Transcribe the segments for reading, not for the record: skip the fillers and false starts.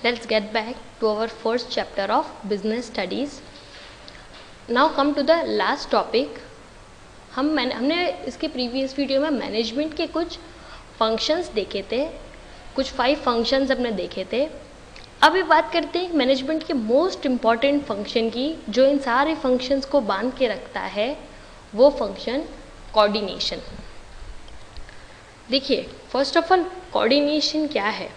Let's get back to our first chapter of business studies. Now come to the last topic. हमने इसके previous video में management के कुछ functions देखे थे, कुछ 5 फंक्शंस हमने देखे थे. अभी बात करते हैं मैनेजमेंट के मोस्ट इम्पॉर्टेंट फंक्शन की, जो इन सारे फंक्शंस को बांध के रखता है, वो फंक्शन कोऑर्डिनेशन. देखिए, फर्स्ट ऑफ ऑल कोऑर्डिनेशन क्या है?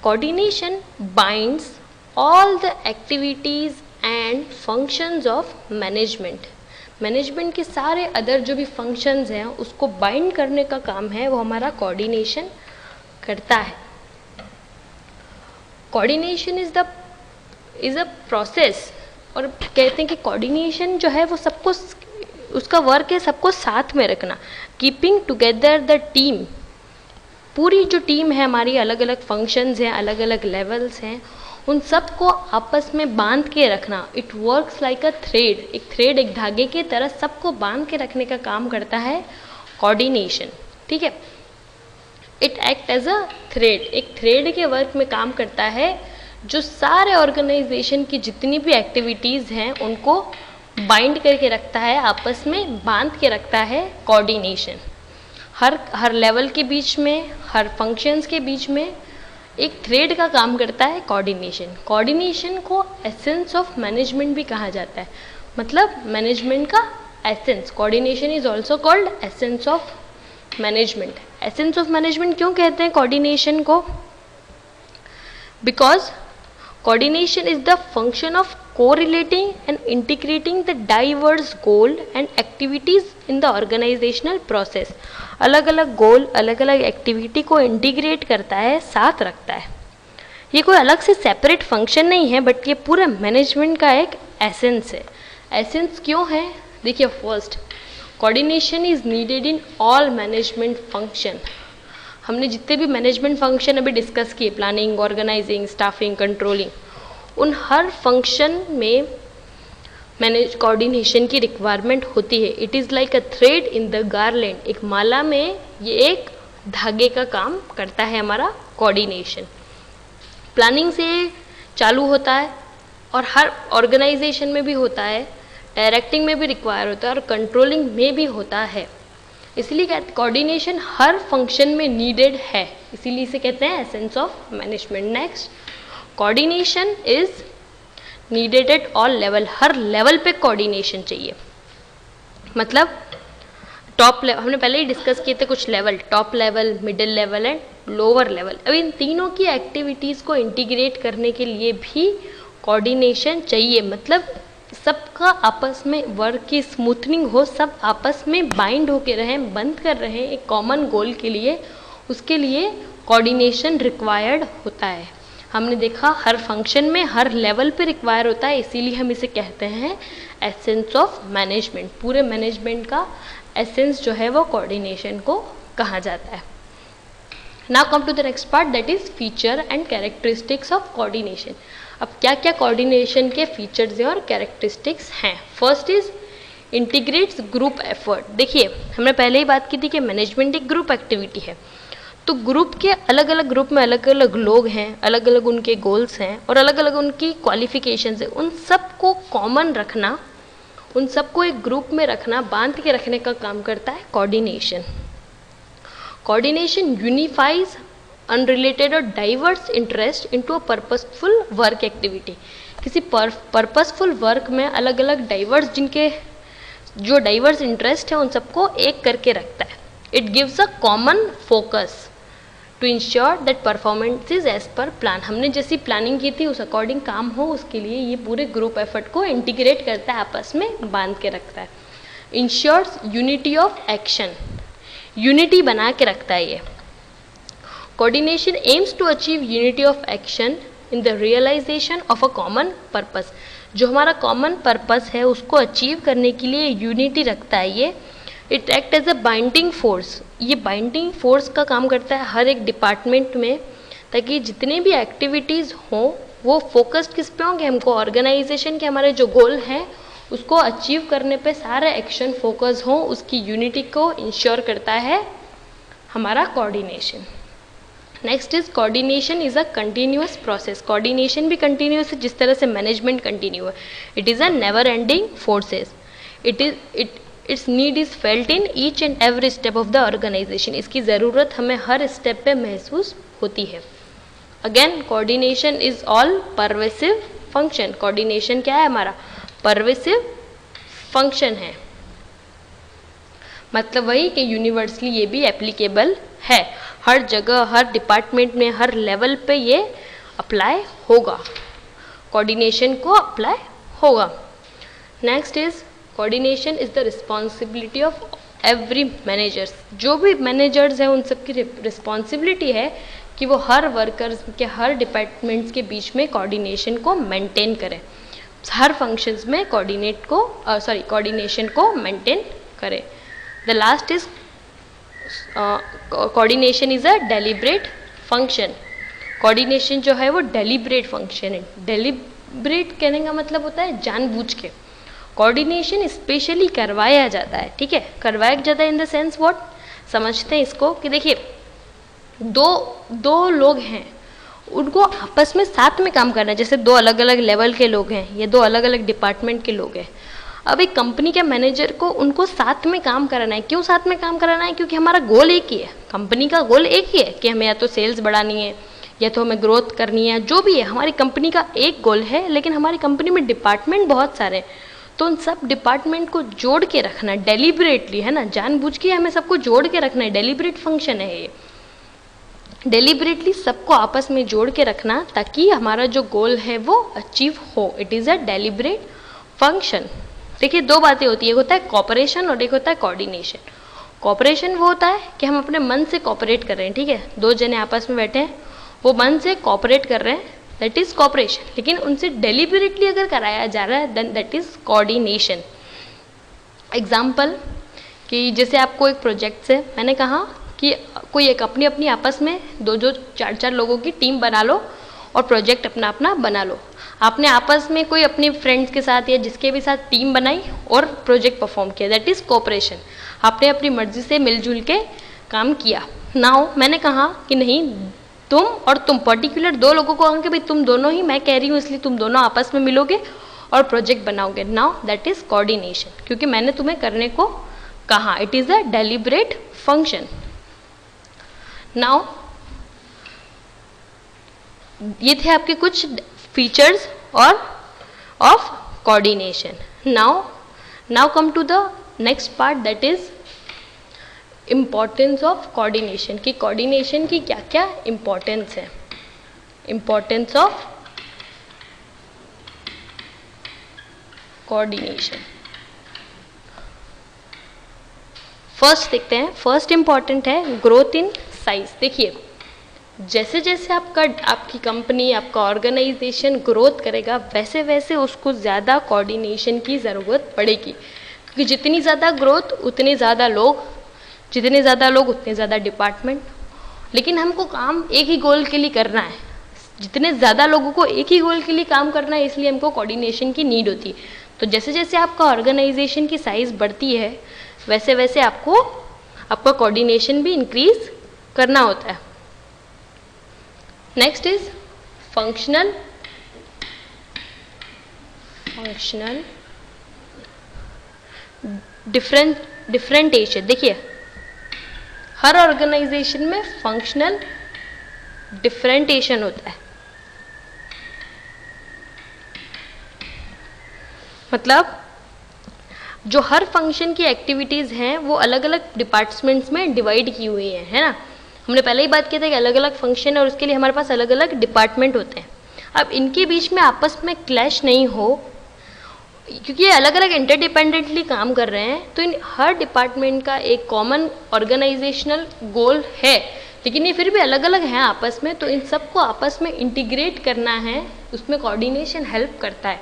Coordination binds all the activities and functions of management. Management के सारे अदर जो भी फंक्शंस हैं उसको बाइंड करने का काम है, वो हमारा कोऑर्डिनेशन करता है. कोऑर्डिनेशन इज़ अ प्रोसेस, और कहते हैं कि कोऑर्डिनेशन जो है वो सबको, उसका वर्क है सबको साथ में रखना, कीपिंग टुगेदर द टीम. पूरी जो टीम है हमारी, अलग अलग फंक्शंस हैं, अलग अलग लेवल्स हैं, उन सबको आपस में बांध के रखना. It works like a thread, एक धागे की तरह सबको बांध के रखने का काम करता है कोऑर्डिनेशन. ठीक है, it act as a thread, एक थ्रेड के वर्क में काम करता है, जो सारे ऑर्गेनाइजेशन की जितनी भी एक्टिविटीज़ हैं उनको बाइंड करके रखता है, आपस में बांध के रखता है कोऑर्डिनेशन. हर लेवल के बीच में, हर फंक्शंस के बीच में एक थ्रेड का काम करता है कोऑर्डिनेशन. कोऑर्डिनेशन को एसेंस ऑफ मैनेजमेंट भी कहा जाता है, मतलब मैनेजमेंट का essence. Coordination is also called essence of management. Essence of management क्यों कहते हैं कोऑर्डिनेशन को? Because coordination is the function of correlating and integrating the diverse goal and activities in the organizational process. अलग अलग गोल, अलग अलग activity को integrate करता है, साथ रखता है. ये कोई अलग से सेपरेट फंक्शन नहीं है, बट ये पूरा मैनेजमेंट का एक एसेंस है. एसेंस क्यों है? देखिए, first, coordination is needed in all management function. हमने जितने भी मैनेजमेंट फंक्शन अभी डिस्कस किए, प्लानिंग, ऑर्गेनाइजिंग, स्टाफिंग, कंट्रोलिंग, उन हर फंक्शन में कोऑर्डिनेशन की रिक्वायरमेंट होती है. It is like a thread in the garland, एक माला में ये एक धागे का काम करता है हमारा कोऑर्डिनेशन. प्लानिंग से चालू होता है और हर ऑर्गेनाइजेशन में भी होता है, डायरेक्टिंग में भी रिक्वायर होता है और कंट्रोलिंग में भी होता है. इसलिए कहते कोऑर्डिनेशन हर फंक्शन में नीडेड है, इसीलिए इसे कहते हैं essence of management. Next, coordination is needed at all level. Her level पे कोऑर्डिनेशन चाहिए. मतलब टॉप लेवल, हमने पहले ही डिस्कस किए थे कुछ level, top level, middle level and lower level. अब इन तीनों की एक्टिविटीज़ को इंटीग्रेट करने के लिए भी कोऑर्डिनेशन चाहिए. मतलब सबका आपस में वर्क की स्मूथनिंग हो, सब आपस में बाइंड होके रहें, बंद कर रहे हैं एक कॉमन गोल के लिए. उसके लिए कोऑर्डिनेशन रिक्वायर्ड होता है. हमने देखा हर फंक्शन में, हर लेवल पे रिक्वायर होता है, इसीलिए हम इसे कहते हैं एसेंस ऑफ मैनेजमेंट. पूरे मैनेजमेंट का एसेंस जो है वो कोऑर्डिनेशन को कहा जाता है. Now come to the next part, that is feature and characteristics of coordination. अब क्या क्या कोऑर्डिनेशन के फीचर्स हैं और कैरेक्टरिस्टिक्स हैं? First is integrates group effort. देखिए, हमने पहले ही बात की थी कि मैनेजमेंट एक ग्रुप एक्टिविटी है, तो ग्रुप के अलग अलग ग्रुप में अलग अलग लोग हैं, अलग अलग उनके गोल्स हैं और अलग अलग उनकी क्वालिफिकेशंस हैं. उन सबको कॉमन रखना, उन सबको एक ग्रुप में रखना, बांध के रखने का काम करता है कोऑर्डिनेशन. कोऑर्डिनेशन यूनिफाइज अनरिलेटेड और diverse interest into a purposeful work activity. किसी पर्पसफुल वर्क में अलग अलग डाइवर्स, जिनके जो डाइवर्स इंटरेस्ट है, उन सबको एक करके रखता है. It gives a common focus to ensure that performance is as per plan. हमने जैसी प्लानिंग की थी उस अकॉर्डिंग काम हो, उसके लिए ये पूरे ग्रुप एफर्ट को इंटीग्रेट करता है, आपस में बांध के रखता है. Ensures unity of action, unity बना के रखता है ये. Coordination aims to achieve unity of action in the realisation of a common purpose. जो हमारा कॉमन पर्पस है उसको अचीव करने के लिए यूनिटी रखता है ये. It act as a binding force. ये बाइंडिंग फोर्स का काम करता है हर एक डिपार्टमेंट में, ताकि जितने भी एक्टिविटीज़ हों वो फोकस्ड किस पे होंगे, हमको ऑर्गेनाइजेशन के हमारे जो गोल हैं उसको अचीव करने पे सारे एक्शन फोकस हों. उसकी यूनिटी को इंश्योर करता है हमारा coordination. Next is coordination is a continuous process. Coordination भी कंटिन्यूअस है, जिस तरह से मैनेजमेंट कंटिन्यू है। It is a never ending forces. Its need is felt in each and every step of the organisation. इसकी ज़रूरत हमें हर स्टेप पे महसूस होती है। Again coordination is all pervasive function. Coordination क्या है हमारा? परवेसिव फंक्शन है, मतलब वही कि यूनिवर्सली ये भी एप्लीकेबल है, हर जगह, हर डिपार्टमेंट में, हर लेवल पे ये अप्लाई होगा, कोऑर्डिनेशन को अप्लाई होगा। Next is coordination is the responsibility of every managers. जो भी मैनेजर्स हैं उन सबकी रिस्पॉन्सिबिलिटी है कि वो हर वर्कर्स के, हर डिपार्टमेंट्स के बीच में कोऑर्डिनेशन को मेंटेन करें, हर फंक्शंस में कोऑर्डिनेशन को मेंटेन करें। The last is coordination is a deliberate function. Coordination जो है वो डेलिब्रेट फंक्शन है। डेलिब्रेट कहने का मतलब होता है जानबूझ के। कोऑर्डिनेशन स्पेशली करवाया जाता है, ठीक है, करवाया जाता है इन द सेंस व्हाट, समझते हैं इसको कि देखिए दो लोग हैं, उनको आपस में साथ में काम करना है। जैसे दो अलग अलग लेवल के लोग हैं, ये दो अलग अलग डिपार्टमेंट के लोग हैं। अब एक कंपनी के मैनेजर को उनको साथ में काम कराना है। क्यों साथ में काम कराना है? क्योंकि हमारा गोल एक ही है, कंपनी का गोल एक ही है कि हमें या तो सेल्स बढ़ानी है या तो हमें ग्रोथ करनी है, जो भी है हमारी कंपनी का एक गोल है। लेकिन हमारी कंपनी में डिपार्टमेंट बहुत सारे हैं, तो उन सब डिपार्टमेंट को जोड़ के रखना है डेलिबरेटली, है ना, जानबूझ के हमें सबको जोड़ के रखना है। डेलिबरेट फंक्शन है ये, डेलिबरेटली सबको आपस में जोड़ के रखना ताकि हमारा जो गोल है वो अचीव हो। It is a deliberate function. देखिए दो बातें होती है, एक होता है कॉपरेशन और एक होता है कोऑर्डिनेशन। कॉपरेशन वो होता है कि हम अपने मन से कॉपरेट कर रहे हैं, ठीक है, दो जने आपस में बैठे हैं, वो मन से कॉपरेट कर रहे हैं, दैट इज कॉपरेशन। लेकिन उनसे डेलिबरेटली अगर कराया जा रहा है then that is coordination. Example कि जैसे आपको एक प्रोजेक्ट से मैंने कहा कि कोई एक अपनी अपनी आपस में दो चार चार लोगों की टीम बना लो और प्रोजेक्ट अपना अपना बना लो। आपने आपस में कोई अपने फ्रेंड्स के साथ या जिसके भी साथ टीम बनाई और प्रोजेक्ट परफॉर्म किया, दैट इज़ कोऑपरेशन। आपने अपनी मर्जी से मिलजुल के काम किया। नाउ मैंने कहा कि नहीं, तुम और तुम, पर्टिकुलर दो लोगों को कहा कि भाई तुम दोनों ही, मैं कह रही हूँ इसलिए तुम दोनों आपस में मिलोगे और प्रोजेक्ट बनाओगे। नाउ दैट इज कोऑर्डिनेशन, क्योंकि मैंने तुम्हें करने को कहा। It is a deliberate function. Now ये थे आपके कुछ फीचर्स और of coordination. Now come to the next part, that is importance of coordination, कि कोऑर्डिनेशन की क्या क्या इम्पॉर्टेंस है। इम्पॉर्टेंस ऑफ कोऑर्डिनेशन फर्स्ट देखते हैं। फर्स्ट इम्पॉर्टेंट है ग्रोथ इन साइज। देखिए जैसे जैसे आपकी कंपनी, आपका ऑर्गेनाइजेशन ग्रोथ करेगा वैसे वैसे उसको ज़्यादा कोऑर्डिनेशन की ज़रूरत पड़ेगी, क्योंकि जितनी ज़्यादा ग्रोथ उतने ज़्यादा लोग, जितने ज़्यादा लोग उतने ज़्यादा डिपार्टमेंट। लेकिन हमको काम एक ही गोल के लिए करना है, जितने ज़्यादा लोगों को एक ही गोल के लिए काम करना है, इसलिए हमको कोऑर्डिनेशन की नीड होती है। तो जैसे जैसे आपका ऑर्गेनाइजेशन की साइज़ बढ़ती है वैसे वैसे आपका कोऑर्डिनेशन भी इंक्रीज करना होता है। Next is functional differentiation. देखिए हर ऑर्गेनाइजेशन में फंक्शनल डिफरेंटेशन होता है, मतलब जो हर फंक्शन की एक्टिविटीज़ हैं वो अलग अलग डिपार्टमेंट्स में डिवाइड की हुई है ना। हमने पहले ही बात किया था कि अलग अलग फंक्शन है और उसके लिए हमारे पास अलग अलग डिपार्टमेंट होते हैं। अब इनके बीच में आपस में क्लैश नहीं हो, क्योंकि ये अलग अलग इंटरडिपेंडेंटली काम कर रहे हैं, तो इन हर डिपार्टमेंट का एक कॉमन ऑर्गेनाइजेशनल गोल है, लेकिन ये फिर भी अलग अलग हैं आपस में। तो इन सबको आपस में इंटीग्रेट करना है, उसमें कोऑर्डिनेशन हेल्प करता है।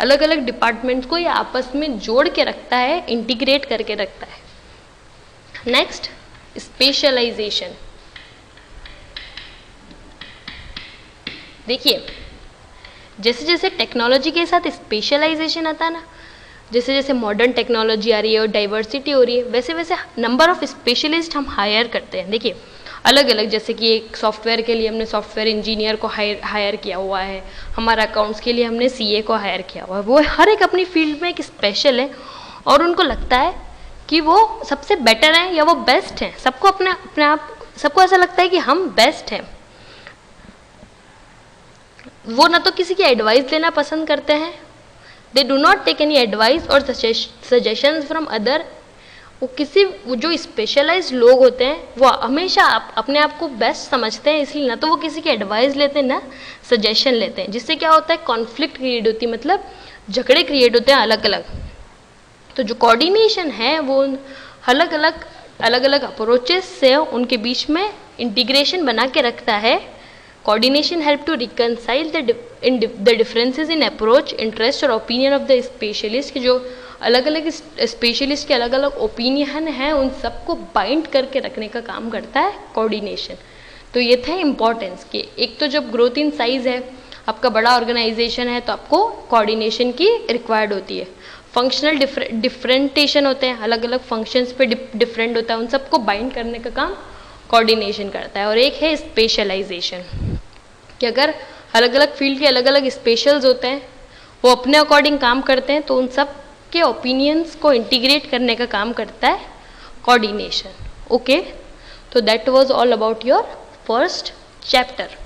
अलग अलग डिपार्टमेंट्स को ये आपस में जोड़ के रखता है, इंटीग्रेट करके रखता है। Next specialisation. देखिए जैसे जैसे टेक्नोलॉजी के साथ स्पेशलाइजेशन आता है ना, जैसे जैसे मॉडर्न टेक्नोलॉजी आ रही है और डाइवर्सिटी हो रही है, वैसे वैसे नंबर ऑफ स्पेशलिस्ट हम हायर करते हैं। देखिए अलग अलग, जैसे कि एक सॉफ्टवेयर के लिए हमने सॉफ्टवेयर इंजीनियर को हायर किया हुआ है, हमारा अकाउंट्स के लिए हमने सीए को हायर किया हुआ है। वो हर एक अपनी फील्ड में एक स्पेशल है और उनको लगता है कि वो सबसे बेटर हैं या वो बेस्ट हैं। सबको अपने आप सबको ऐसा लगता है कि हम बेस्ट हैं। वो ना तो किसी की एडवाइस लेना पसंद करते हैं, they do not take any advice और सजेशंस फ्रॉम अदर। वो जो स्पेशलाइज्ड लोग होते हैं वो हमेशा अपने आप को बेस्ट समझते हैं, इसलिए ना तो वो किसी की एडवाइस लेते हैं ना सजेशन लेते हैं, जिससे क्या होता है कॉन्फ्लिक्ट क्रिएट होती है, मतलब झगड़े क्रिएट होते हैं अलग अलग। तो जो कोऑर्डिनेशन है वो अलग अलग अप्रोचेस से उनके बीच में इंटीग्रेशन बना के रखता है। Coordination help to reconcile the differences in approach, interest और ओपिनियन ऑफ द स्पेशलिस्ट, की जो अलग अलग स्पेशलिस्ट के अलग अलग ओपिनियन हैं उन सबको बाइंड करके रखने का काम करता है कोऑर्डिनेशन। तो ये थे इम्पॉर्टेंस के। एक तो जब ग्रोथ इन साइज है, आपका बड़ा ऑर्गेनाइजेशन है, तो आपको कोऑर्डिनेशन की रिक्वायर्ड होती है। फंक्शनल डिफरेंटेशन होते हैं, अलग अलग फंक्शंस पे डिफरेंट होता है, उन सबको बाइंड करने का काम कोऑर्डिनेशन करता है। और एक है स्पेशलाइजेशन, कि अगर अलग अलग फील्ड के अलग अलग स्पेशल्स होते हैं, वो अपने अकॉर्डिंग काम करते हैं, तो उन सब के ओपिनियंस को इंटीग्रेट करने का काम करता है कोऑर्डिनेशन। ओके, तो that was all about your first chapter.